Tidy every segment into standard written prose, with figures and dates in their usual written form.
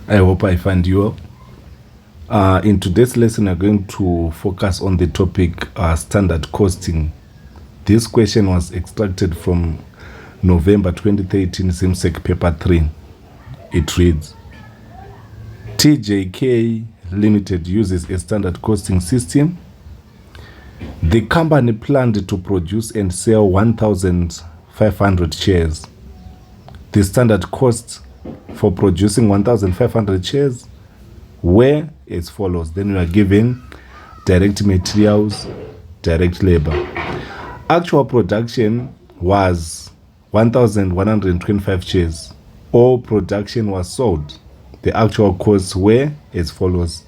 I hope I find you well. In today's lesson, we're going to focus on the topic standard costing. This question was extracted from November 2013 Zimsec paper 3. It reads, TJK Limited uses a standard costing system. The company planned to produce and sell 1,500 shares. The standard cost for producing 1,500 shares were as follows. Then we are given direct materials, direct labor. Actual production was 1,125 shares. All production was sold. The actual costs were as follows.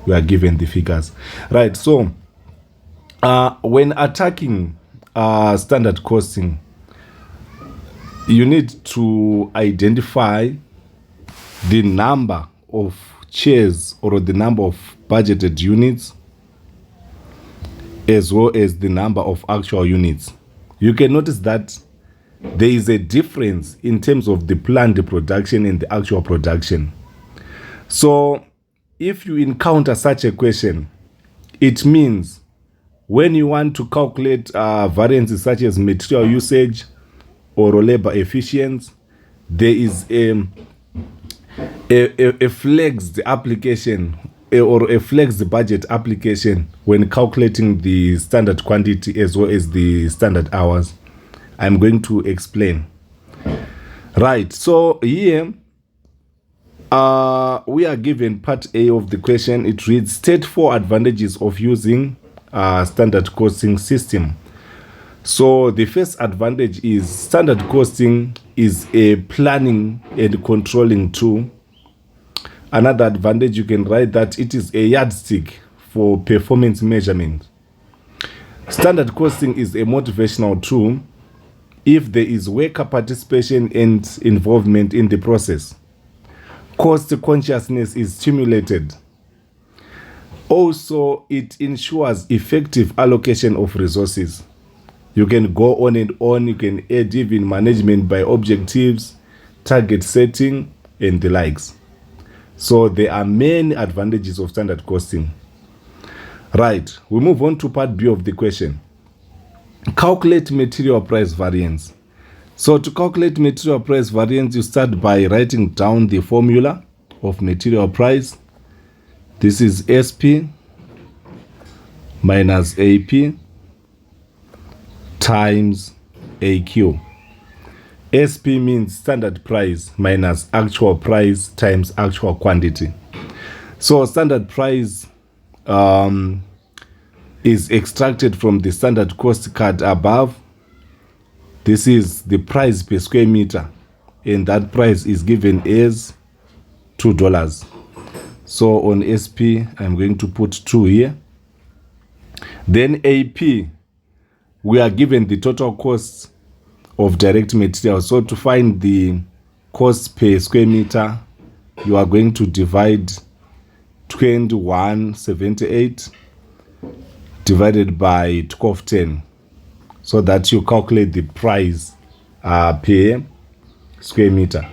We are given the figures. Right, so when attacking standard costing, you need to identify the number of shares or the number of budgeted units as well as the number of actual units. You can notice that there is a difference in terms of the planned production and the actual production. So if you encounter such a question, it means when you want to calculate variances such as material usage or labor efficiency, there is a flexed application or a flexed budget application when calculating the standard quantity as well as the standard hours. I'm going to explain. Right, so here we are given part A of the question. It reads, state 4 advantages of using standard costing system. So the first advantage is standard costing is a planning and controlling tool. Another advantage, you can write that it is a yardstick for performance measurement. Standard costing is a motivational tool if there is worker participation and involvement in the process. Cost consciousness is stimulated. Also, it ensures effective allocation of resources. You can go on and on. You can add even management by objectives, target setting, and the likes. So there are many advantages of standard costing. Right, we move on to part B of the question. Calculate material price variance. So to calculate material price variance, you start by writing down the formula of material price. This is SP minus AP times AQ. SP means standard price minus actual price times actual quantity. So standard price is extracted from the standard cost card above. This is the price per square meter, and that price is given as $2. So on SP, I'm going to put 2 here. Then AP, we are given the total cost of direct material. So to find the cost per square meter, you are going to divide 2178 divided by 1210, so that you calculate the price per square meter.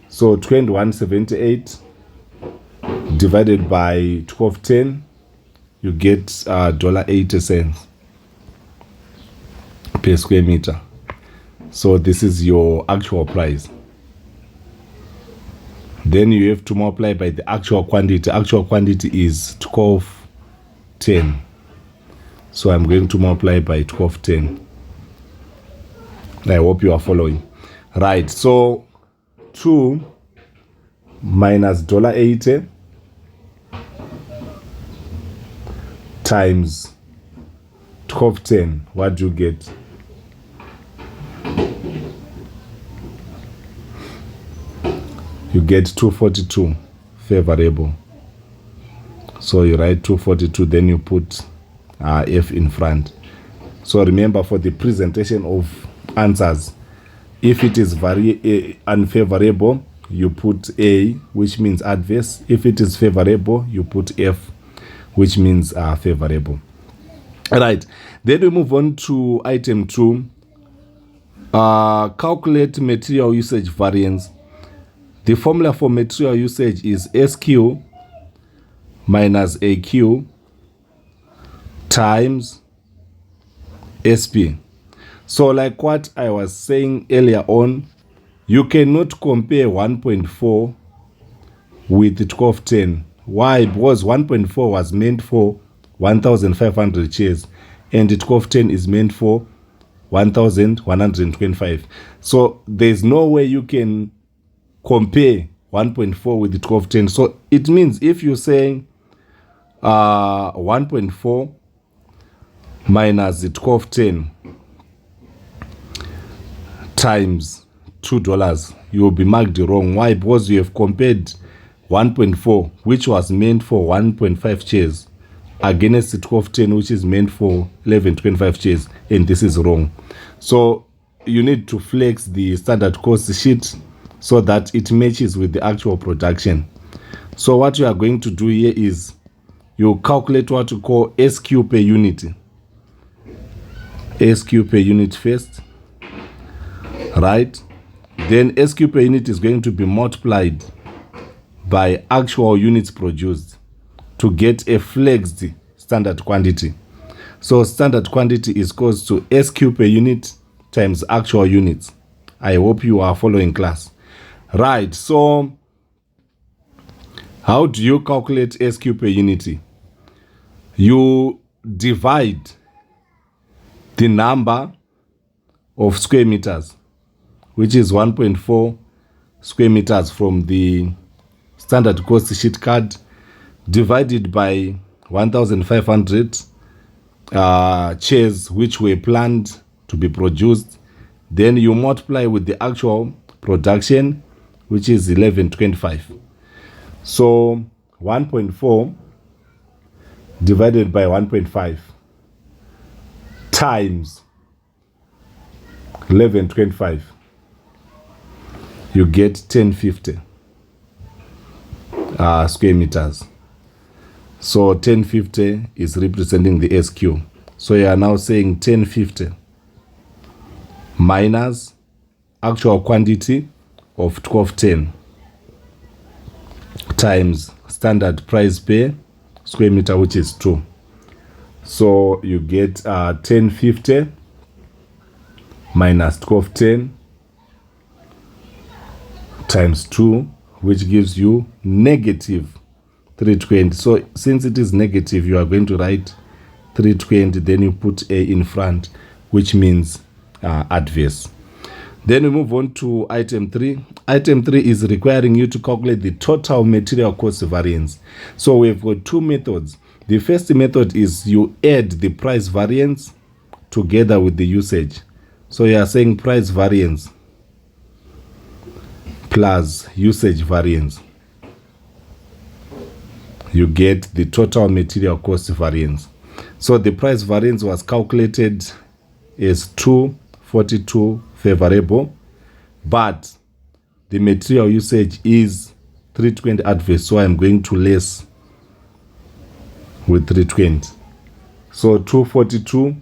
So 2178 divided by 1210, you get $0.80 per square meter. So this is your actual price. Then you have to multiply by the actual quantity. Actual quantity is 1210. So I'm going to multiply by 1210. I hope you are following. Right, so 2 minus $0.80 times 1210. What do you get? You get 242 favorable. So you write 242, then you put F in front. So remember, for the presentation of answers, if it is very unfavorable, you put A, which means adverse. If it is favorable, you put F, which means favorable. All right, then we move on to item 2. Calculate material usage variance. The formula for material usage is SQ minus AQ times SP. So like what I was saying earlier on, you cannot compare 1.4 with 1210. Why? Because 1.4 was meant for 1,500 shares and 1210 is meant for 1,125. So there's no way you can compare 1.4 with 1210. So it means if you're saying 1.4 minus 1210 times $2, you will be marked wrong. Why? Because you have compared 1.4, which was meant for 1.5 shares, against 1210, which is meant for 1125 shares, and this is wrong. So you need to flex the standard cost sheet so that it matches with the actual production. So what you are going to do here is you calculate what you call SQ per unit. SQ per unit first, right? Then SQ per unit is going to be multiplied by actual units produced to get a flexed standard quantity. So standard quantity is equals to SQ per unit times actual units. I hope you are following class. Right, so how do you calculate SQ per unit? You divide the number of square meters, which is 1.4 square meters from the standard cost sheet card, divided by 1,500 chairs which were planned to be produced. Then you multiply with the actual production, which is 1125. So 1.4 divided by 1.5 times 1125, you get 1050 square meters. So 1050 is representing the SQ. So you are now saying 1050 minus actual quantity of 1210 times standard price per square meter, which is 2. So you get 1050 minus 1210 times 2, which gives you negative 320. So since it is negative, you are going to write 320, then you put A in front, which means adverse. Then we move on to item 3. Item 3 is requiring you to calculate the total material cost variance. So we've got two methods. The first method is you add the price variance together with the usage. So you are saying price variance plus usage variance. You get the total material cost variance. So the price variance was calculated as 242 favorable, but the material usage is 320 adverse. So I'm going to less with 320. So 242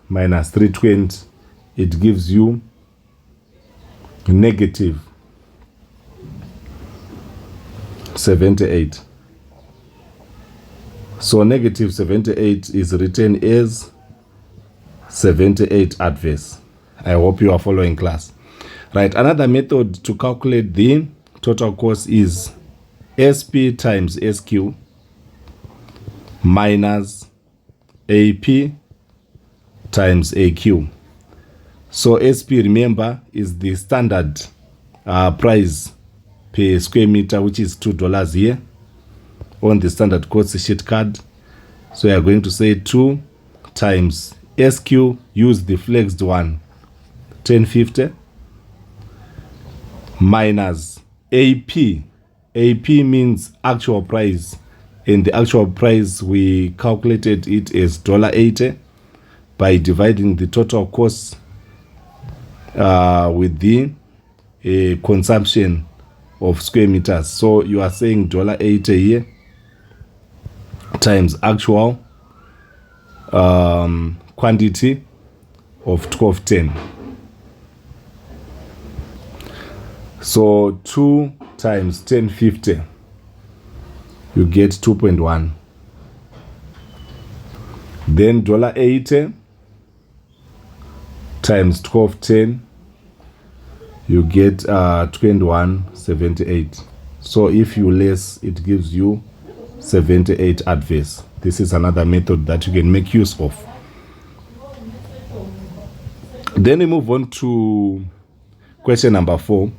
minus 320, it gives you negative 78. So negative 78 is written as 78 adverse. I hope you are following class. Right, another method to calculate the total cost is SP times SQ minus AP times AQ. So SP, remember, is the standard price per square meter, which is $2 here on the standard cost sheet card. So you are going to say 2 times SQ, use the flexed one, 1050, minus AP. AP means actual price. In the actual price, we calculated it as $80 by dividing the total cost with the consumption of square meters. So you are saying $80 here times actual quantity of 1210. So 2 times 1050, you get 2.1. Then $80 times 1210, you get 21.78. So if you less, it gives you 78 adverse. This is another method that you can make use of. Then we move on to question number 4.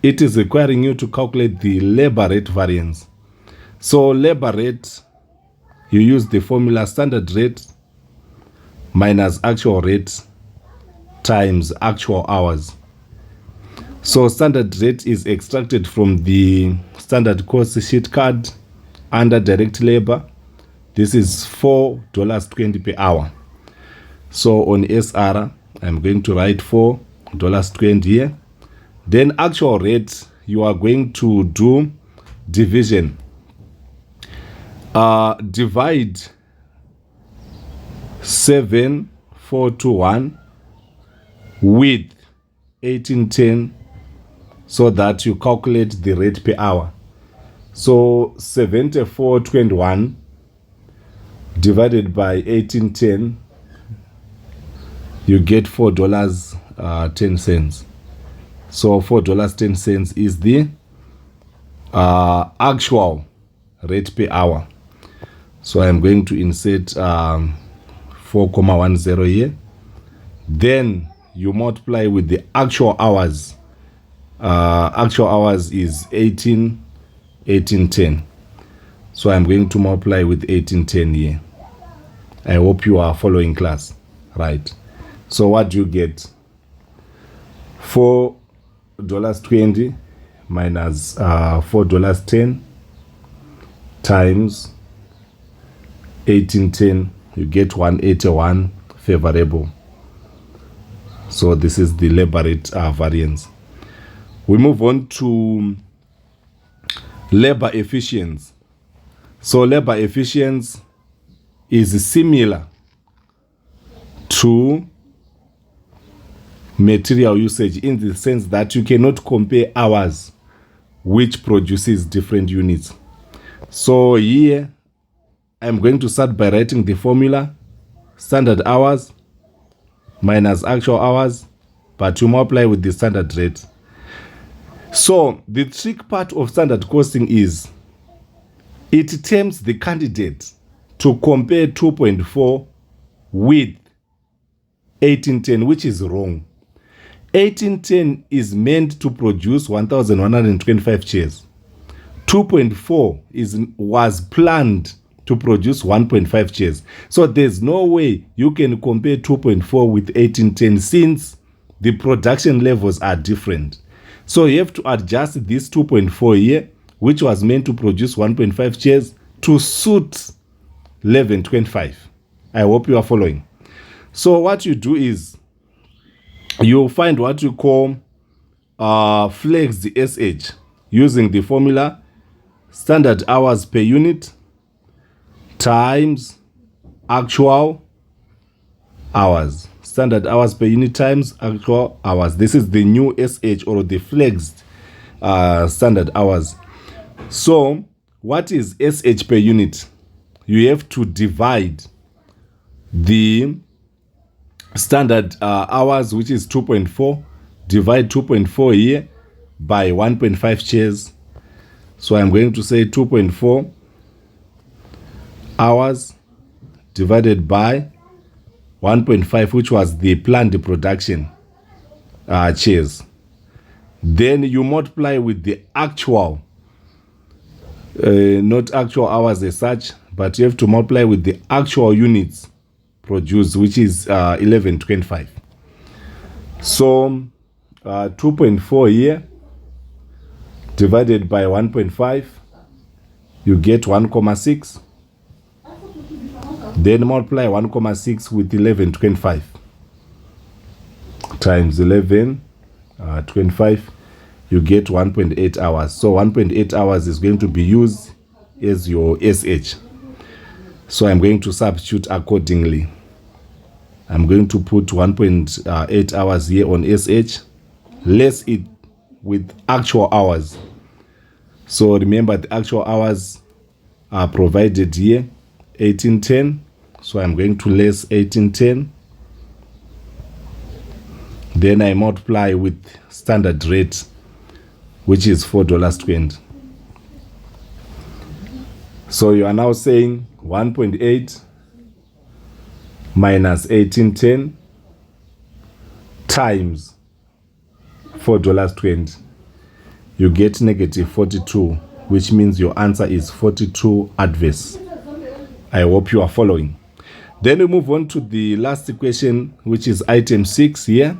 It is requiring you to calculate the labor rate variance. So labor rate, you use the formula standard rate minus actual rate times actual hours. So standard rate is extracted from the standard cost sheet card under direct labor. This is $4.20 per hour. So on SR, I'm going to write $4.20 here. Then actual rate, you are going to do division. Divide 7,421 with 1810 so that you calculate the rate per hour. So 74.21 divided by 1810, you get $4.10. So $4.10 is the actual rate per hour. So I'm going to insert 4.10 here. Then you multiply with the actual hours. Actual hours is 1810. So I'm going to multiply with 1810 here. I hope you are following class. Right. So what do you get? $4.20 minus $4.10 times 1810, you get 181 favorable. So this is the labor rate variance. We move on to labor efficiency. So labor efficiency is similar to material usage in the sense that you cannot compare hours which produces different units. So here I'm going to start by writing the formula standard hours minus actual hours, but you multiply with the standard rate. So the trick part of standard costing is it tempts the candidate to compare 2.4 with 1810, which is wrong. 1810 is meant to produce 1,125 chairs. 2.4 was planned to produce 1.5 chairs. So there's no way you can compare 2.4 with 1810 since the production levels are different. So you have to adjust this 2.4 here, which was meant to produce 1.5 chairs, to suit 1125. I hope you are following. So what you do is you find what you call flexed SH using the formula standard hours per unit times actual hours. Standard hours per unit times actual hours. This is the new SH, or the flexed standard hours. So what is SH per unit? You have to divide the standard hours, which is 2.4, divide 2.4 here by 1.5 chairs. So I'm going to say 2.4 hours divided by 1.5, which was the planned production chairs. Then you multiply with the actual, not actual hours as such, but you have to multiply with the actual units produced, which is 1125. So 2.4 here divided by 1.5, you get 1.6. Then multiply 1.6 with 1125 times 1125, you get 1.8 hours. So 1.8 hours is going to be used as your SH. So I'm going to substitute accordingly. I'm going to put 1.8 hours here on SH, less it with actual hours. So remember, the actual hours are provided here, 1810. So I'm going to less 1810. Then I multiply with standard rate, which is $4.20. So you are now saying 1.8 minus 1810 times $4.20. You get negative 42, which means your answer is 42 adverse. I hope you are following. Then we move on to the last equation, which is item 6 here.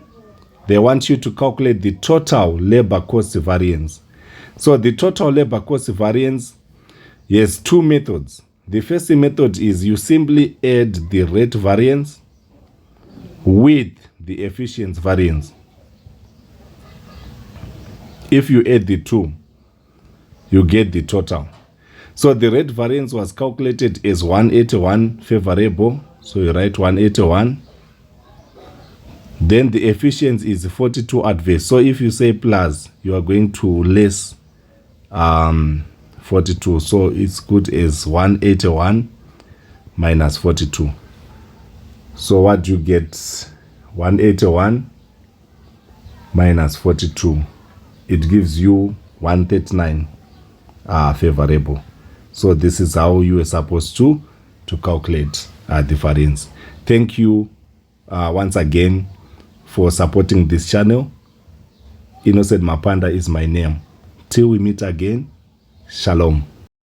They want you to calculate the total labor cost variance. So the total labor cost variance has two methods. The first method is you simply add the rate variance with the efficiency variance. If you add the two, you get the total. So the rate variance was calculated as 181 favorable. So you write 181. Then the efficiency is 42 adverse. So if you say plus, you are going to less 42. So it's good as 181 minus 42. So what do you get? 181 minus 42. It gives you 139 favorable. So this is how you are supposed to calculate the variance. Thank you once again for supporting this channel. Innocent Mapanda is my name. Till we meet again, shalom.